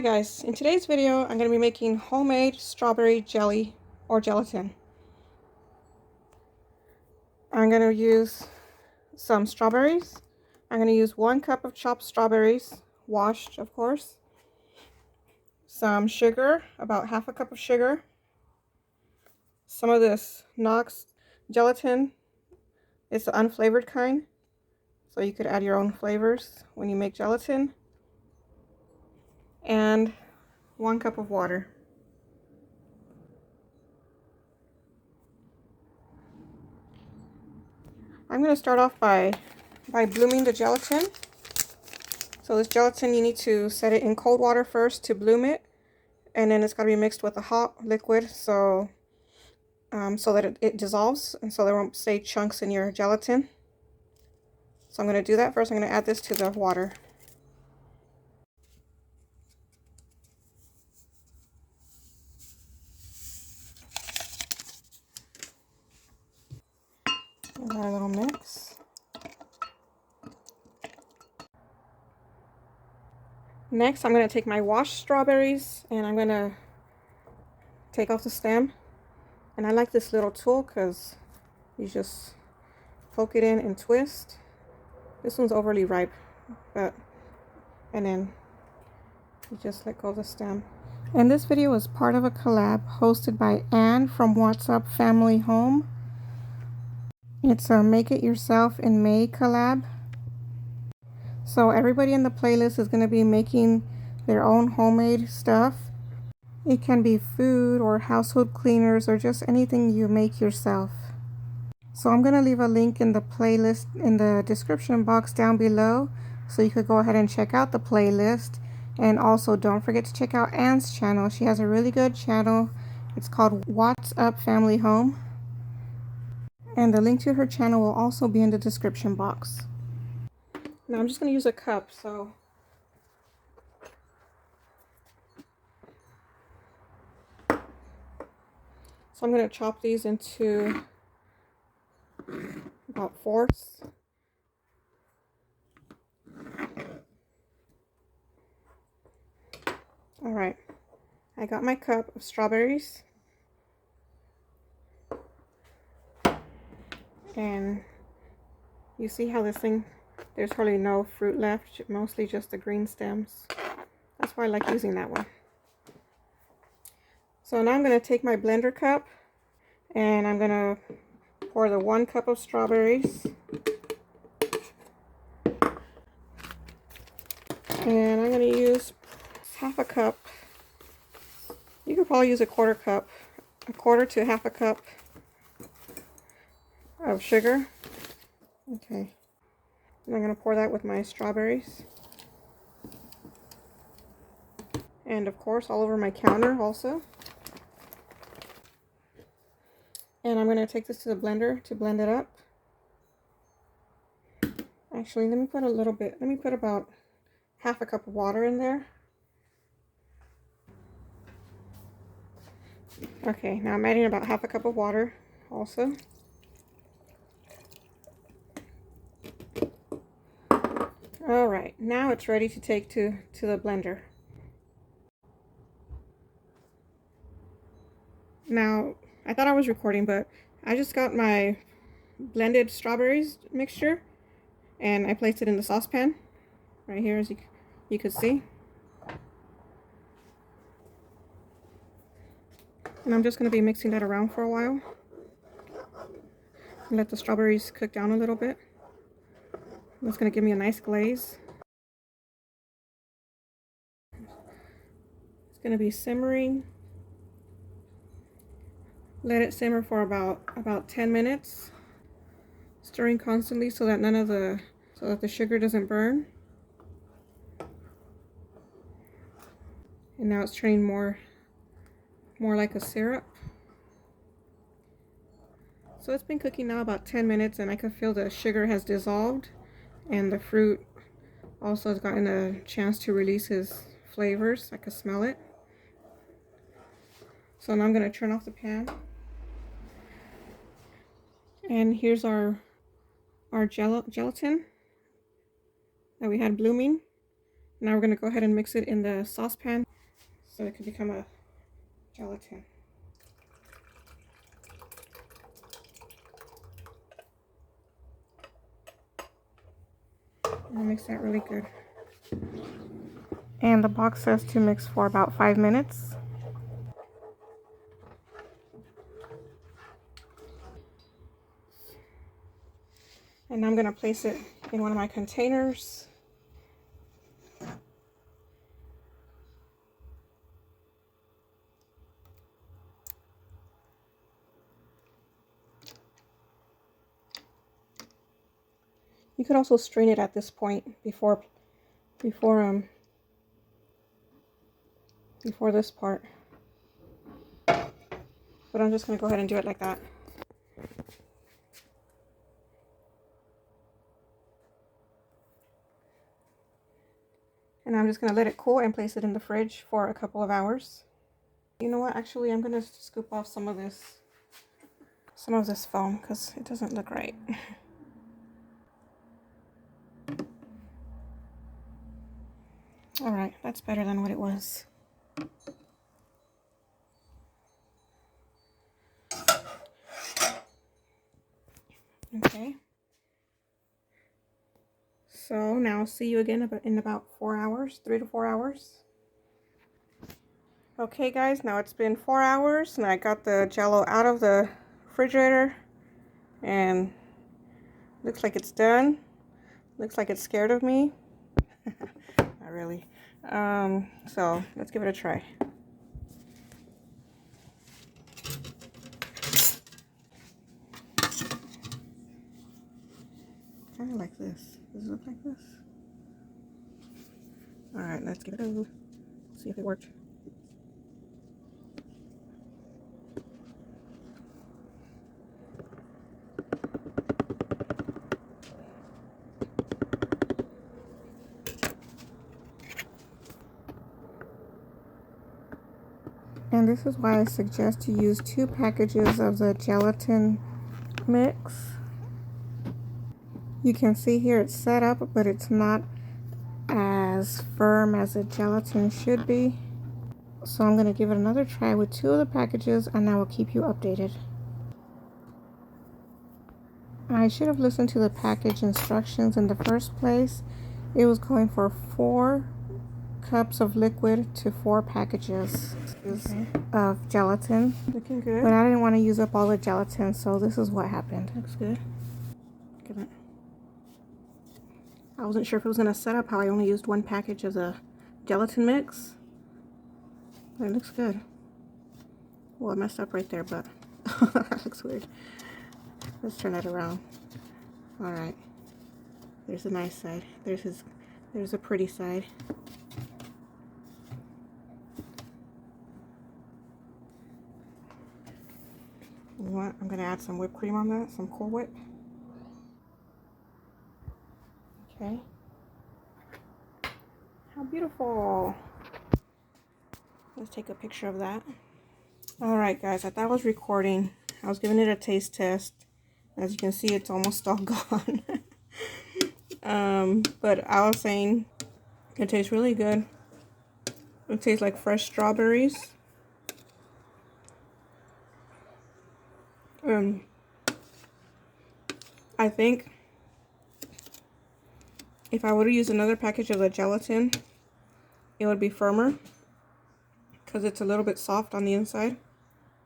guys, in today's video I'm going to be making homemade strawberry jelly or gelatin. I'm going to use some strawberries. I'm going to use 1 cup of chopped strawberries, washed of course. Some sugar, about half a cup of sugar. Some of this Knox gelatin. It's the unflavored kind, so you could add your own flavors when you make gelatin. And 1 cup of water. I'm going to start off by blooming the gelatin. So this gelatin, you need to set it in cold water first to bloom it, and then it's got to be mixed with a hot liquid so that it dissolves and so there won't stay chunks in your gelatin. So I'm going to do that first. I'm going to add this to the water. Give that a little mix. Next, I'm going to take my washed strawberries and I'm going to take off the stem. And I like this little tool because you just poke it in and twist. This one's overly ripe, and then you just let go of the stem. And this video is part of a collab hosted by Anne from What's Up Family Home. It's a Make It Yourself in May collab. So everybody in the playlist is going to be making their own homemade stuff. It can be food or household cleaners or just anything you make yourself. So I'm going to leave a link in the playlist in the description box down below, so you could go ahead and check out the playlist. And also don't forget to check out Anne's channel. She has a really good channel. It's called What's Up Family Home. And the link to her channel will also be in the description box. Now I'm just going to use a cup, so I'm going to chop these into about fourths. Alright, I got my cup of strawberries. And you see how this thing, there's hardly no fruit left, mostly just the green stems. That's why I like using that one. So now I'm going to take my blender cup and I'm going to pour the 1 cup of strawberries. And I'm going to use half a cup. You could probably use a quarter to half a cup of sugar. Okay. And I'm going to pour that with my strawberries. And of course all over my counter also. And I'm going to take this to the blender to blend it up. Actually, let me put a little bit, let me put about half a cup of water in there. Okay, now I'm adding about half a cup of water also. Alright, now it's ready to take to the blender. Now, I thought I was recording, but I just got my blended strawberries mixture and I placed it in the saucepan right here, as you could see. And I'm just going to be mixing that around for a while and let the strawberries cook down a little bit. That's going to give me a nice glaze. It's going to be simmering. Let it simmer for about 10 minutes, stirring constantly so that the sugar doesn't burn. And now it's turning more like a syrup. So it's been cooking now about 10 minutes and I can feel the sugar has dissolved and the fruit also has gotten a chance to release his flavors. I can smell it. So now I'm going to turn off the pan. And here's our gelatin that we had blooming. Now we're going to go ahead and mix it in the saucepan so it can become a gelatin. And mix that really good. And the box says to mix for about 5 minutes. And I'm going to place it in one of my containers. You could also strain it at this point before this part. But I'm just going to go ahead and do it like that. And I'm just going to let it cool and place it in the fridge for a couple of hours. You know what? Actually, I'm going to scoop off some of this foam because it doesn't look right. All right, that's better than what it was. Okay. So now I'll see you again in about 4 hours, 3 to 4 hours. Okay guys, now it's been 4 hours and I got the Jello out of the refrigerator and looks like it's done. Looks like it's scared of me. Not really. So let's give it a try. Kind of like this. Does it look like this? All right, let's give it a go. See if it worked. And this is why I suggest to use 2 packages of the gelatin mix. You can see here it's set up, but it's not as firm as a gelatin should be. So I'm going to give it another try with 2 of the packages and I will keep you updated. I should have listened to the package instructions in the first place. It was going for 4 cups of liquid to 4 packages of gelatin. Looking good. But I didn't want to use up all the gelatin, so this is what happened. Looks good. Look at that. I wasn't sure if it was going to set up how I only used 1 package of the gelatin mix. But it looks good. Well, I messed up right there, but that looks weird. Let's turn that around. Alright. There's a nice side. There's a pretty side. You know what? I'm going to add some whipped cream on that, some Cool Whip. Okay. How beautiful. Let's take a picture of that. Alright guys, I thought I was recording. I was giving it a taste test. As you can see, it's almost all gone. But I was saying it tastes really good. It tastes like fresh strawberries. I think if I would have used another package of the gelatin, it would be firmer because it's a little bit soft on the inside.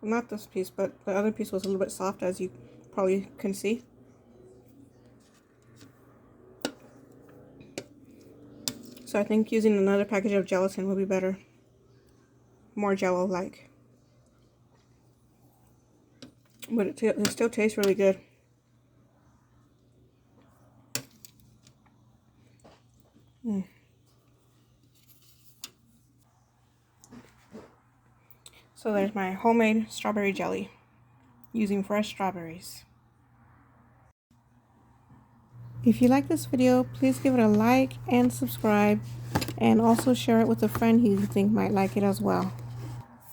Well, not this piece, but the other piece was a little bit soft, as you probably can see. So I think using another package of gelatin will be better. More Jello-like. But it still tastes really good. So there's my homemade strawberry jelly using fresh strawberries. If you like this video, please give it a like and subscribe, and also share it with a friend who you think might like it as well.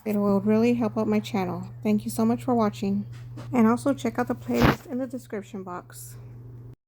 It will really help out my channel. Thank you so much for watching. And also check out the playlist in the description box.